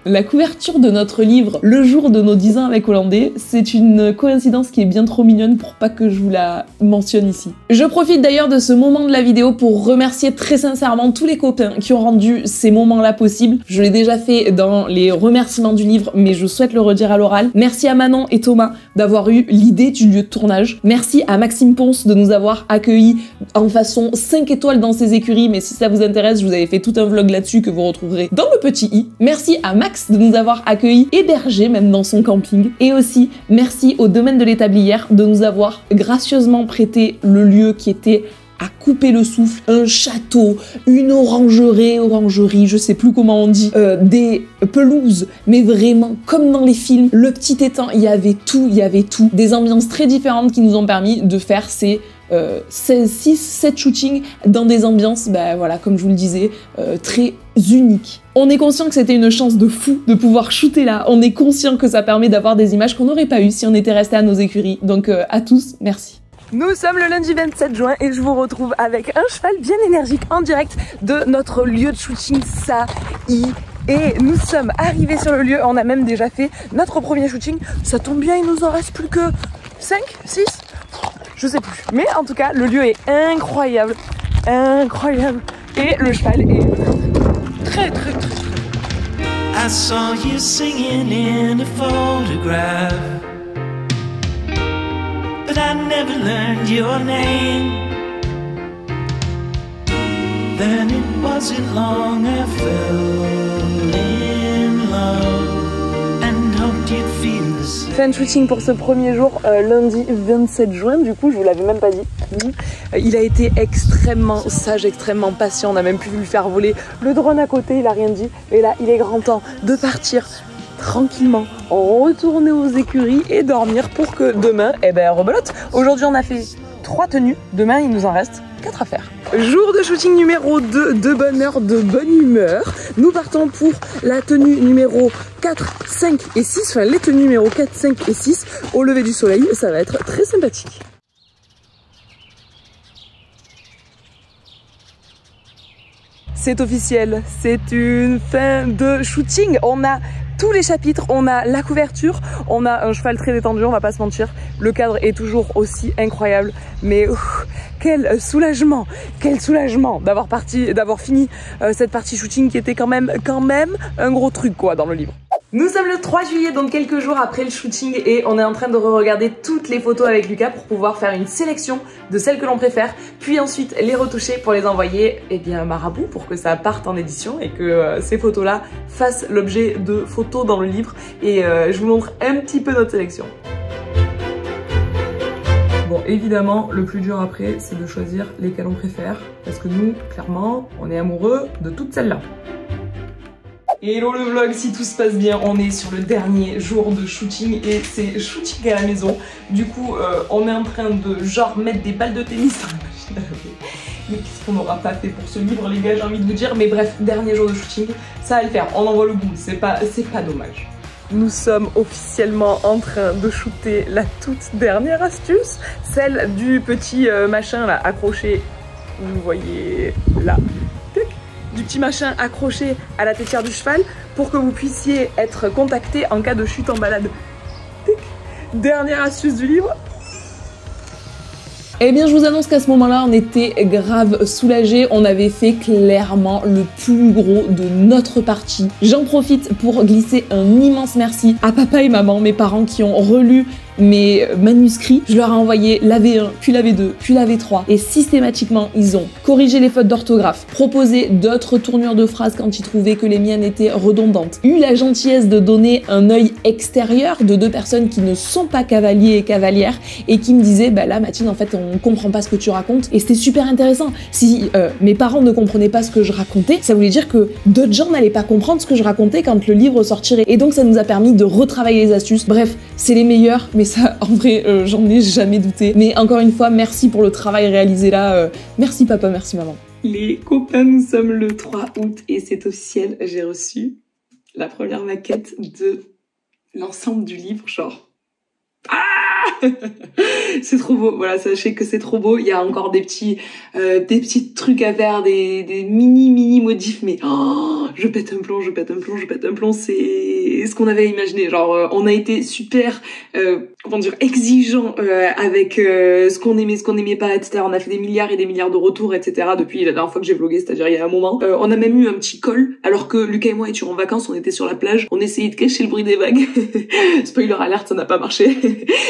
la couverture de notre livre le jour de nos 10 ans avec Hollandais, c'est une coïncidence qui est bien trop mignonne pour pas que je vous la mentionne ici. Je profite d'ailleurs de ce moment de la vidéo pour remercier très sincèrement tous les copains qui ont rendu ces moments-là possibles. Je l'ai déjà fait dans les remerciements du livre, mais je souhaite le redire à l'oral. Merci à Manon et Thomas d'avoir eu l'idée du lieu de tournage. Merci à Maxime Ponce de nous avoir accueillis en façon 5 étoiles dans ses écuries, mais si ça vous intéresse, je vous avais fait tout un vlog là-dessus que vous retrouverez dans le petit i. Merci à Max de nous avoir accueillis, hébergés même dans son camping. Et aussi, merci au domaine de l'Établière de nous avoir gracieusement prêté le lieu qui était à couper le souffle, un château, une orangerie, je sais plus comment on dit, des pelouses, mais vraiment comme dans les films, le petit étang, il y avait tout, des ambiances très différentes qui nous ont permis de faire ces 6-7 shootings dans des ambiances, bah voilà, comme je vous le disais, très uniques. On est conscient que c'était une chance de fou de pouvoir shooter là, on est conscient que ça permet d'avoir des images qu'on n'aurait pas eues si on était resté à nos écuries, donc à tous, merci. Nous sommes le lundi 27 juin et je vous retrouve avec un cheval bien énergique en direct de notre lieu de shooting, ça y est. Nous sommes arrivés sur le lieu, on a même déjà fait notre premier shooting, ça tombe bien, il nous en reste plus que 5, 6, je sais plus. Mais en tout cas, le lieu est incroyable, et le cheval est très. I saw you singing in a photograph, but I never learned your name. Then it wasn't long I fell in love and hoped you'd feel the same. Fin de shooting pour ce premier jour, lundi 27 juin, du coup je vous l'avais même pas dit. Il a été extrêmement sage, extrêmement patient, on a même pu lui faire voler le drone à côté, il a rien dit. Et là il est grand temps de partir tranquillement, retourner aux écuries et dormir pour que demain, rebelote. Aujourd'hui on a fait 3 tenues, demain il nous en reste 4 à faire. Jour de shooting numéro 2, de bonne heure, de bonne humeur. Nous partons pour la tenue numéro 4, 5 et 6, enfin les tenues numéro 4, 5 et 6 au lever du soleil, ça va être très sympathique. C'est officiel, c'est une fin de shooting. On a tous les chapitres, on a la couverture, on a un cheval très détendu, on va pas se mentir. Le cadre est toujours aussi incroyable, mais quel soulagement d'avoir fini cette partie shooting qui était quand même un gros truc quoi dans le livre. Nous sommes le 3 juillet, donc quelques jours après le shooting, et on est en train de re-regarder toutes les photos avec Lucas pour pouvoir faire une sélection de celles que l'on préfère, puis ensuite les retoucher pour les envoyer à Marabout pour que ça parte en édition et que ces photos-là fassent l'objet de photos dans le livre. Et je vous montre un petit peu notre sélection. Bon, évidemment, le plus dur après, c'est de choisir lesquelles on préfère, parce que nous, clairement, on est amoureux de toutes celles-là. Hello le vlog, si tout se passe bien, on est sur le dernier jour de shooting et c'est shooting à la maison. Du coup, on est en train de genre mettre des balles de tennis dans la machine à laver. Mais qu'est-ce qu'on n'aura pas fait pour ce livre les gars, j'ai envie de vous dire. Mais bref, dernier jour de shooting, ça va le faire, on envoie le bout, c'est pas dommage. Nous sommes officiellement en train de shooter la toute dernière astuce, celle du petit machin là accroché, vous voyez là. Du petit machin accroché à la tétière du cheval pour que vous puissiez être contacté en cas de chute en balade. Dernière astuce du livre. Eh bien, je vous annonce qu'à ce moment-là, on était grave soulagés. On avait fait clairement le plus gros de notre partie. J'en profite pour glisser un immense merci à papa et maman, mes parents qui ont relu mes manuscrits, je leur ai envoyé la V1, puis la V2, puis la V3, et systématiquement, ils ont corrigé les fautes d'orthographe, proposé d'autres tournures de phrases quand ils trouvaient que les miennes étaient redondantes, eu la gentillesse de donner un œil extérieur de deux personnes qui ne sont pas cavaliers et cavalières, et qui me disaient, bah là Mathilde, en fait, on comprend pas ce que tu racontes, et c'était super intéressant. Si mes parents ne comprenaient pas ce que je racontais, ça voulait dire que d'autres gens n'allaient pas comprendre ce que je racontais quand le livre sortirait. Et donc ça nous a permis de retravailler les astuces. Bref, c'est les meilleurs, mais ça, en vrai, j'en ai jamais douté. Mais encore une fois, merci pour le travail réalisé là. Merci papa, merci maman. Les copains, nous sommes le 3 août et c'est officiel, j'ai reçu la première maquette de l'ensemble du livre, genre... Ah c'est trop beau, voilà, sachez que c'est trop beau. Il y a encore des petits trucs à faire, des mini modifs, mais oh, je pète un plomb, c'est ce qu'on avait imaginé. Genre, on a été super, comment dire, exigeant avec ce qu'on aimait pas, etc. On a fait des milliards et des milliards de retours, etc. depuis la dernière fois que j'ai vlogué, c'est-à-dire il y a un moment. On a même eu un petit call, alors que Lucas et moi étions en vacances, on était sur la plage, on essayait de cacher le bruit des vagues. Spoiler alert, ça n'a pas marché.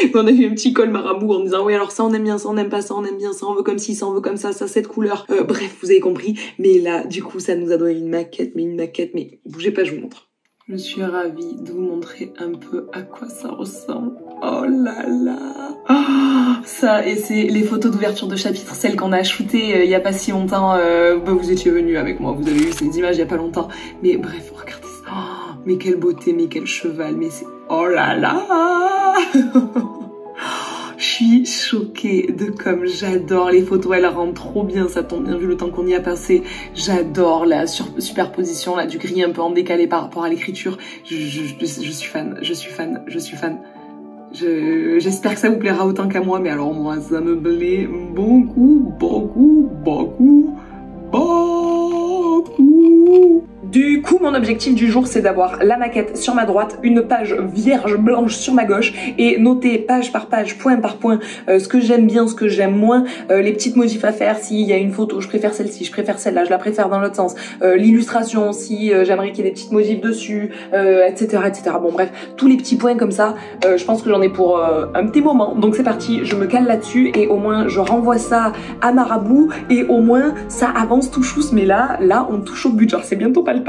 Mais on a eu un petit call marabout en disant oui alors ça on aime bien, ça on aime pas, ça on aime bien, ça on veut comme ci, ça on veut comme ça cette couleur. Bref, vous avez compris. Mais là, du coup, ça nous a donné une maquette, mais bougez pas, je vous montre. Je suis ravie de vous montrer un peu à quoi ça ressemble. Oh là là, oh, ça, et c'est les photos d'ouverture de chapitre, celles qu'on a shootées il y a pas si longtemps. Vous étiez venus avec moi, vous avez vu ces images il y a pas longtemps. Mais bref, regardez ça. Oh, mais quelle beauté, mais quel cheval, mais c'est... Oh là là. Je suis choquée de comme j'adore les photos, elles rendent trop bien, ça tombe bien vu le temps qu'on y a passé. J'adore la superposition là du gris un peu en décalé par rapport à l'écriture. Je suis fan. J'espère que ça vous plaira autant qu'à moi, mais alors moi ça me plaît beaucoup. Du coup, mon objectif du jour, c'est d'avoir la maquette sur ma droite, une page vierge blanche sur ma gauche et noter page par page, point par point, ce que j'aime bien, ce que j'aime moins, les petites modifs à faire, s'il y a une photo, je préfère celle-ci, je préfère celle-là, je la préfère dans l'autre sens, l'illustration, si j'aimerais qu'il y ait des petites modifs dessus, etc., etc. Bon bref, tous les petits points comme ça, je pense que j'en ai pour un petit moment. Donc c'est parti, je me cale là-dessus et au moins je renvoie ça à Marabout et au moins ça avance tout chousse. Mais là on touche au but, genre c'est bientôt palpable.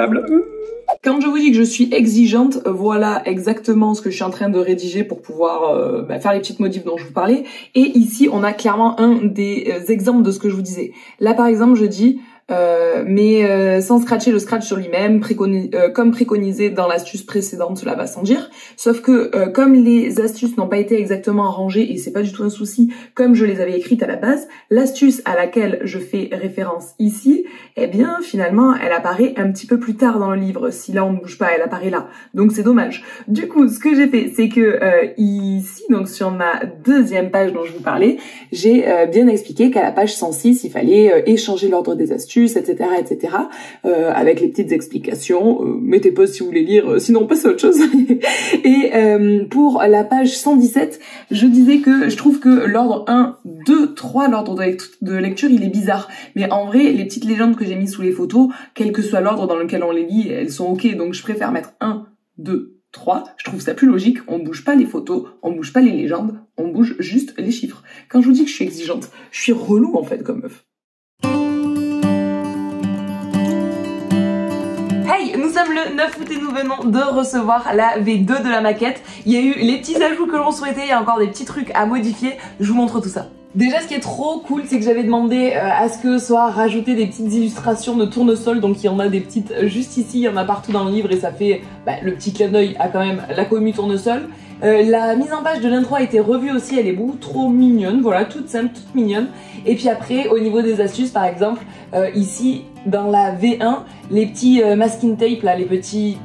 Quand je vous dis que je suis exigeante, voilà exactement ce que je suis en train de rédiger pour pouvoir faire les petites modifs dont je vous parlais. Et ici, on a clairement un des exemples de ce que je vous disais. Là, par exemple, je dis... mais sans scratcher le scratch sur lui-même, comme préconisé dans l'astuce précédente, cela va sans dire. Sauf que comme les astuces n'ont pas été exactement rangées, et c'est pas du tout un souci, comme je les avais écrites à la base, l'astuce à laquelle je fais référence ici, eh bien finalement elle apparaît un petit peu plus tard dans le livre. Si là on ne bouge pas, elle apparaît là. Donc c'est dommage. Du coup, ce que j'ai fait, c'est que ici, donc sur ma deuxième page dont je vous parlais, j'ai bien expliqué qu'à la page 106, il fallait échanger l'ordre des astuces, etc., avec les petites explications. Mettez pause si vous voulez lire, sinon passez à autre chose. Et pour la page 117, je disais que je trouve que l'ordre 1, 2, 3, l'ordre de lecture, il est bizarre. Mais en vrai, les petites légendes que j'ai mises sous les photos, quel que soit l'ordre dans lequel on les lit, elles sont ok. Donc je préfère mettre 1, 2, 3. Je trouve ça plus logique. On bouge pas les photos, on bouge pas les légendes, on bouge juste les chiffres. Quand je vous dis que je suis exigeante, je suis relou en fait comme meuf. Hey, nous sommes le 9 août et nous venons de recevoir la V2 de la maquette. Il y a eu les petits ajouts que l'on souhaitait, il y a encore des petits trucs à modifier. Je vous montre tout ça. Déjà, ce qui est trop cool, c'est que j'avais demandé à ce que soit rajouté des petites illustrations de tournesol. Donc il y en a des petites juste ici, il y en a partout dans le livre et ça fait le petit clin d'œil à quand même la commu tournesol. La mise en page de l'intro a été revue aussi, elle est beaucoup trop mignonne, voilà, toute simple, toute mignonne. Et puis après, au niveau des astuces, par exemple, ici, dans la V1, les petits masking tape, là, les petits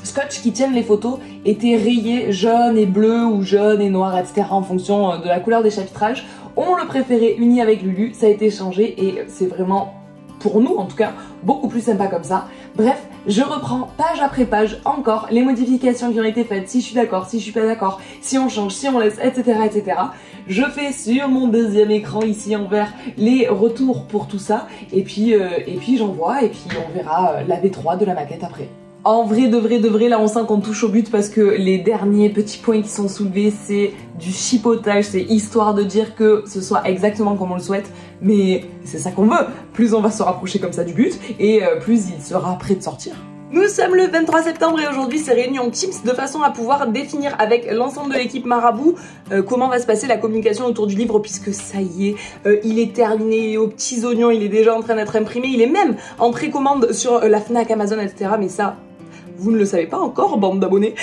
scotch qui tiennent les photos, étaient rayés jaune et bleu ou jaune et noir, etc. en fonction de la couleur des chapitrages. On le préférait uni avec Lulu, ça a été changé et c'est vraiment... pour nous en tout cas, beaucoup plus sympa comme ça. Bref, je reprends page après page encore les modifications qui ont été faites, si je suis d'accord, si je suis pas d'accord, si on change, si on laisse, etc. etc. Je fais sur mon deuxième écran ici en vert les retours pour tout ça, et puis j'envoie, et puis on verra la V3 de la maquette après. En vrai, de vrai, là on sent qu'on touche au but parce que les derniers petits points qui sont soulevés, c'est du chipotage, c'est histoire de dire que ce soit exactement comme on le souhaite, mais c'est ça qu'on veut. Plus on va se rapprocher comme ça du but, et plus il sera prêt de sortir. Nous sommes le 23 septembre et aujourd'hui c'est réunion Teams de façon à pouvoir définir avec l'ensemble de l'équipe Marabout comment va se passer la communication autour du livre, puisque ça y est, il est terminé, il est aux petits oignons, il est déjà en train d'être imprimé, il est même en précommande sur la Fnac, Amazon, etc. Mais ça, vous ne le savez pas encore, bande d'abonnés.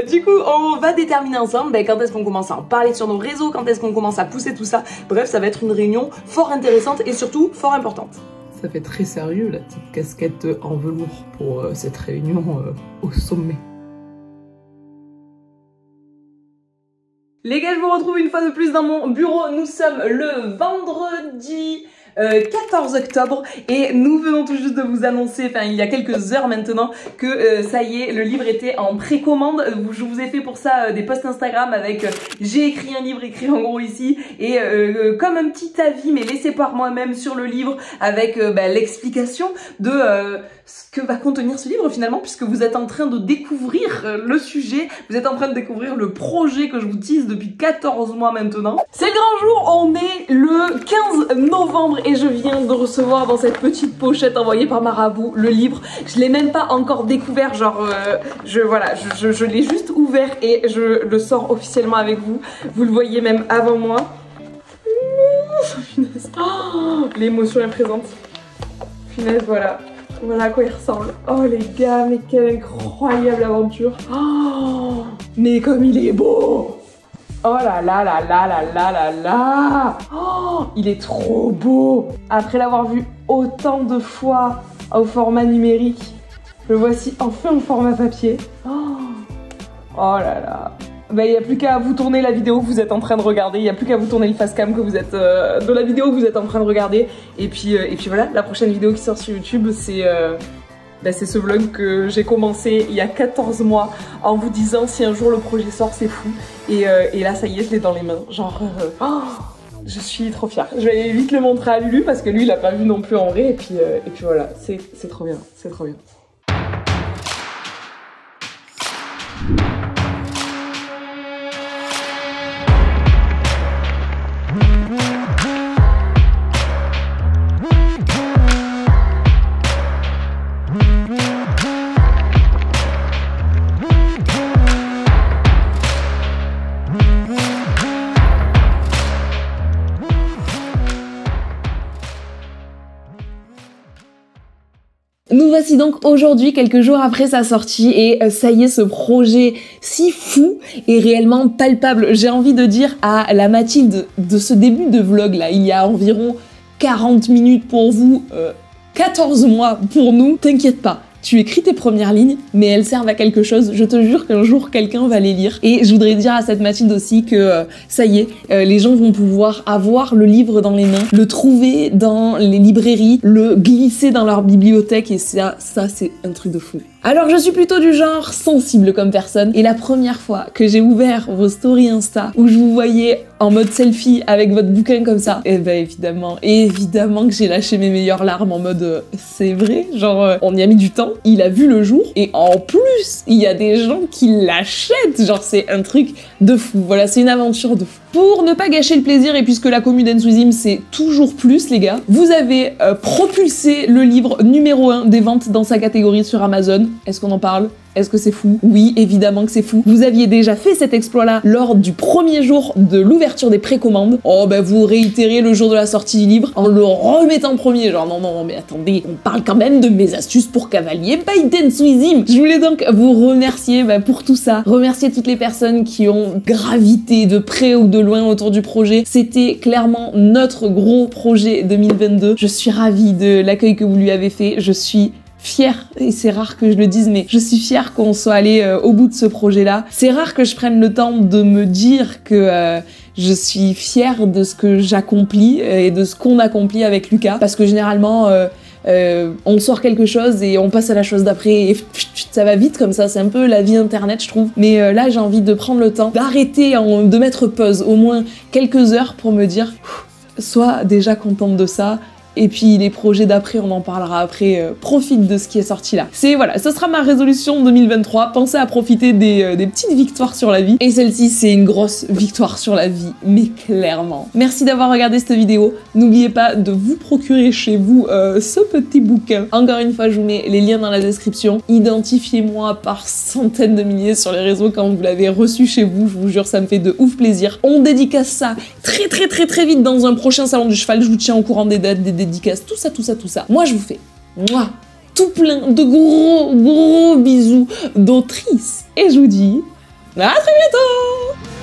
Du coup, on va déterminer ensemble quand est-ce qu'on commence à en parler sur nos réseaux, quand est-ce qu'on commence à pousser tout ça. Bref, ça va être une réunion fort intéressante et surtout fort importante. Ça fait très sérieux la petite casquette en velours pour cette réunion au sommet. Les gars, je vous retrouve une fois de plus dans mon bureau. Nous sommes le vendredi 14 octobre et nous venons tout juste de vous annoncer, enfin il y a quelques heures maintenant, que ça y est, le livre était en précommande. Je vous ai fait pour ça des posts Instagram avec j'ai écrit un livre écrit en gros ici, et comme un petit avis mais laissé par moi-même sur le livre avec l'explication de ce que va contenir ce livre finalement, puisque vous êtes en train de découvrir le sujet, vous êtes en train de découvrir le projet que je vous tease depuis 14 mois maintenant. C'est le grand jour, on est le 15 novembre et je viens de recevoir dans cette petite pochette envoyée par Marabout le livre. Je l'ai même pas encore découvert, genre je l'ai juste ouvert et je le sors officiellement avec vous. Vous le voyez même avant moi. Oh, l'émotion est présente. Punaise, voilà. Voilà à quoi il ressemble. Oh les gars, mais quelle incroyable aventure. Oh, mais comme il est beau. Oh là là là là là là là là. Oh, il est trop beau. Après l'avoir vu autant de fois au format numérique, le voici enfin en format papier. Oh, oh là là. Il n'y a plus qu'à vous tourner la vidéo que vous êtes en train de regarder, il n'y a plus qu'à vous tourner le facecam que vous êtes de la vidéo que vous êtes en train de regarder. Et puis voilà, la prochaine vidéo qui sort sur YouTube, c'est ce vlog que j'ai commencé il y a 14 mois en vous disant si un jour le projet sort, c'est fou. Et là, ça y est, je l'ai dans les mains. Genre, je suis trop fière. Je vais vite le montrer à Lulu parce que lui, il l'a pas vu non plus en vrai. Et puis voilà, c'est trop bien, c'est trop bien. Nous voici donc aujourd'hui, quelques jours après sa sortie, et ça y est, ce projet si fou est réellement palpable. J'ai envie de dire à la Mathilde de ce début de vlog là, il y a environ 40 minutes pour vous, 14 mois pour nous, t'inquiète pas. Tu écris tes premières lignes, mais elles servent à quelque chose. Je te jure qu'un jour, quelqu'un va les lire. Et je voudrais dire à cette Mathilde aussi que ça y est, les gens vont pouvoir avoir le livre dans les mains, le trouver dans les librairies, le glisser dans leur bibliothèque, et ça c'est un truc de fou. Alors je suis plutôt du genre sensible comme personne, et la première fois que j'ai ouvert vos stories Insta où je vous voyais en mode selfie avec votre bouquin comme ça, et évidemment que j'ai lâché mes meilleures larmes en mode c'est vrai, genre on y a mis du temps, il a vu le jour, et en plus il y a des gens qui l'achètent, genre c'est un truc de fou. Voilà, c'est une aventure de fou. Pour ne pas gâcher le plaisir, et puisque la commu d'Enswizim c'est toujours plus les gars, vous avez propulsé le livre numéro 1 des ventes dans sa catégorie sur Amazon. Est-ce qu'on en parle? Est-ce que c'est fou? Oui, évidemment que c'est fou. Vous aviez déjà fait cet exploit-là lors du premier jour de l'ouverture des précommandes. Oh vous réitérez le jour de la sortie du livre en le remettant premier. Genre non, mais attendez, on parle quand même de mes astuces pour cavalier by Enswizim. Je voulais donc vous remercier pour tout ça. Remercier toutes les personnes qui ont gravité de près ou de loin autour du projet. C'était clairement notre gros projet 2022. Je suis ravie de l'accueil que vous lui avez fait. Je suis fière, et c'est rare que je le dise, mais je suis fière qu'on soit allé au bout de ce projet-là. C'est rare que je prenne le temps de me dire que je suis fière de ce que j'accomplis et de ce qu'on accomplit avec Lucas, parce que généralement on sort quelque chose et on passe à la chose d'après et ça va vite comme ça, c'est un peu la vie internet je trouve. Mais là j'ai envie de prendre le temps d'arrêter, de mettre pause au moins quelques heures pour me dire sois déjà contente de ça. Et puis les projets d'après, on en parlera après. Profite de ce qui est sorti là. C'est voilà, ce sera ma résolution 2023. Pensez à profiter des petites victoires sur la vie. Et celle-ci, c'est une grosse victoire sur la vie, mais clairement. Merci d'avoir regardé cette vidéo. N'oubliez pas de vous procurer chez vous ce petit bouquin. Encore une fois, je vous mets les liens dans la description. Identifiez-moi par centaines de milliers sur les réseaux quand vous l'avez reçu chez vous. Je vous jure, ça me fait de ouf plaisir. On dédicace ça très vite dans un prochain salon du cheval. Je vous tiens au courant des dates, des dédicaces, tout ça. Moi, je vous fais tout plein de gros bisous d'autrice. Et je vous dis à très bientôt.